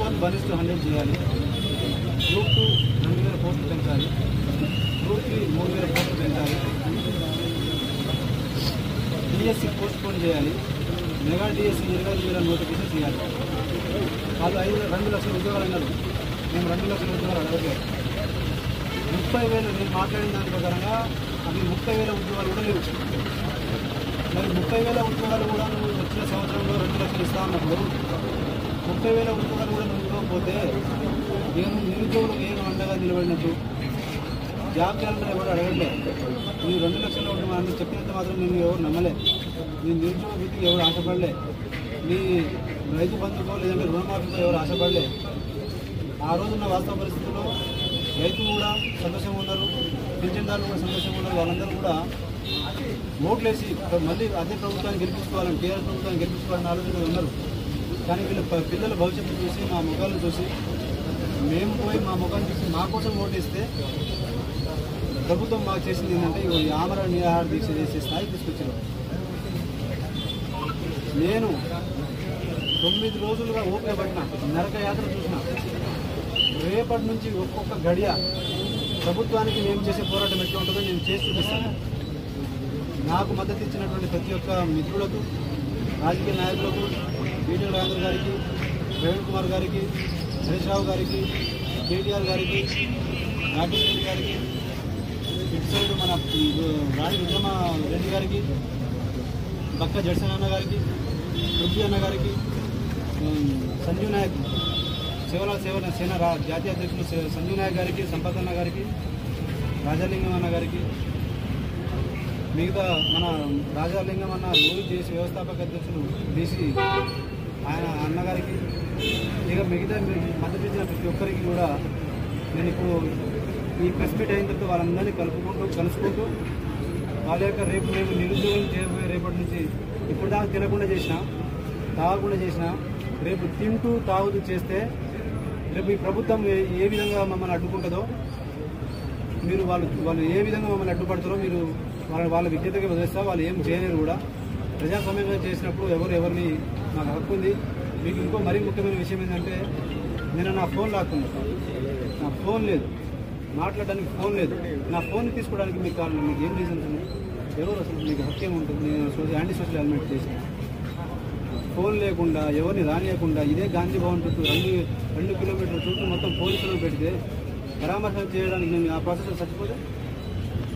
1:100 చేయాలి. గ్రూప్ 2 2000 పోస్టులు పెంచాలి. గ్రూప్ 3 3000 పోస్టులు పెంచాలి. డిఎస్సి పోస్ట్ పోన్ చేయాలి. మెగా డిఎస్సి 25,000 నోటిఫికేషన్ చేయాలి. వాళ్ళు 2 లక్షల ఉద్యోగాలు అన్నారు. మేము 2 లక్షల ఉద్యోగాలు అడగలేదు. 30,000 నేను మాట్లాడిన దాని ప్రకారంగా అవి 30,000 ఉద్యోగాలు కూడా లేవు. మరి 30,000 ఉద్యోగాలు కూడా నువ్వు వచ్చిన సంవత్సరంలో 2 లక్షలు ఇస్తా అన్నప్పుడు 30,000 ఉద్యోగాలు కూడా నువ్వు ఇవ్వకపోతే నేను నిరుద్యోగులు నేను అండగా నిలబడినట్టు జాబ్ క్యాలెండర్ ఎవరు అడగట్లేదు. నేను 2 లక్షలు అని చెప్పినంత మాత్రం నేను ఎవరు నమ్మలే. నీ నిరుద్యోగ వృత్తికి ఎవరు ఆశపడలే. నీ రైతు బంధుకో లేదంటే రుణమాఫీకో ఎవరు ఆశపడలే. ఆ రోజున్న వాస్తవ పరిస్థితుల్లో రైతులు కూడా సంతోషంగా ఉన్నారు, పింఛన్దారులు కూడా సంతోషంగా ఉన్నారు. వాళ్ళందరూ కూడా ఓట్లేసి మళ్ళీ అదే ప్రభుత్వాన్ని గెలిపించుకోవాలని, టీఆర్ఎస్ ప్రభుత్వాన్ని గెలిపించుకోవాలని ఆలోచనలు ఉన్నారు. కానీ వీళ్ళ పిల్లల భవిష్యత్తు చూసి మా ముఖాలను చూసి మేము పోయి మా ముఖాన్ని చూసి మా కోసం ఓటేస్తే ప్రభుత్వం మాకు చేసింది ఏంటంటే ఈ ఆమరణ నిరాహార దీక్ష చేసే స్థాయికి తీసుకొచ్చారు. నేను 9 రోజులుగా ఓపిక పట్టిన, నరక యాత్ర చూసిన. రేపటి నుంచి ఒక్కొక్క గడియ ప్రభుత్వానికి మేము చేసే పోరాటం ఎట్లా ఉంటుందో నేను చేసి చూపిస్తాను. నాకు మద్దతు ఇచ్చినటువంటి ప్రతి ఒక్క మిత్రులకు, రాజకీయ నాయకులకు, ఈటెల రాజేందర్ గారికి, ప్రవీణ్ కుమార్ గారికి, హరీష్ రావు గారికి, కేటీఆర్ గారికి, రాకేష్ రెడ్డి గారికి, ఇటు సైడ్ మన రాణి విక్రమ రెడ్డి గారికి, బక్క జడ్సన్ అన్న గారికి, పృథ్వీ అన్న గారికి, సంజీవ్ నాయక్ సేన జాతీయ అధ్యక్షులు సంజీవ్ నాయక్ గారికి, సంపత్ అన్న గారికి, రాజాలింగం అన్న గారికి, మిగతా మన రాజాలింగం అన్న రూల్ చేసి వ్యవస్థాపక అధ్యక్షులు బీసీ ఆయన అన్నగారికి, ఇక మిగతా మద్దతు ఇచ్చిన ప్రతి ఒక్కరికి కూడా నేను ఇప్పుడు ఈ ప్రెస్ మీట్ అయిన తర్వాత వాళ్ళందరినీ కలుసుకుంటూ వాళ్ళ యొక్క రేపు మేము నిరుద్యోగం చేయబోయే రేపటి నుంచి ఇప్పుడు దాకా తినకుండా చేసిన, తాగకుండా చేసిన, రేపు తింటూ తాగుతూ చేస్తే రేపు ఈ ప్రభుత్వం ఏ విధంగా మమ్మల్ని అడ్డుకుంటుందో, మీరు వాళ్ళు ఏ విధంగా మమ్మల్ని అడ్డుపడతారో మీరు వాళ్ళ విజ్ఞతగా వదిలేస్తా. వాళ్ళు ఏం చేయలేరు కూడా. ప్రజాస్వామ్యంగా చేసినప్పుడు ఎవరిని నాకు హక్కు ఉంది. మీకు ఇంకో మరీ ముఖ్యమైన విషయం ఏంటంటే నేను నా ఫోన్ లాక్కున్నాను. నా ఫోన్ లేదు, మాట్లాడడానికి ఫోన్ లేదు. నా ఫోన్ తీసుకోవడానికి మీకు ఏం రీజన్స్ ఉన్నాయి? ఎవరు అసలు మీకు హక్కు ఏముంటుంది? నేను యాంటీ సోషల్ ఎలిమెంట్ చేసిన ఫోన్ లేకుండా ఎవరిని రానియకుండా ఇదే గాంధీ భవన్ చుట్టూ 2 కిలోమీటర్ల చుట్టూ మొత్తం పోలీసులను పెడితే పరామర్శ చేయడానికి నేను ఆ ప్రాసెస్లో చచ్చిపోతే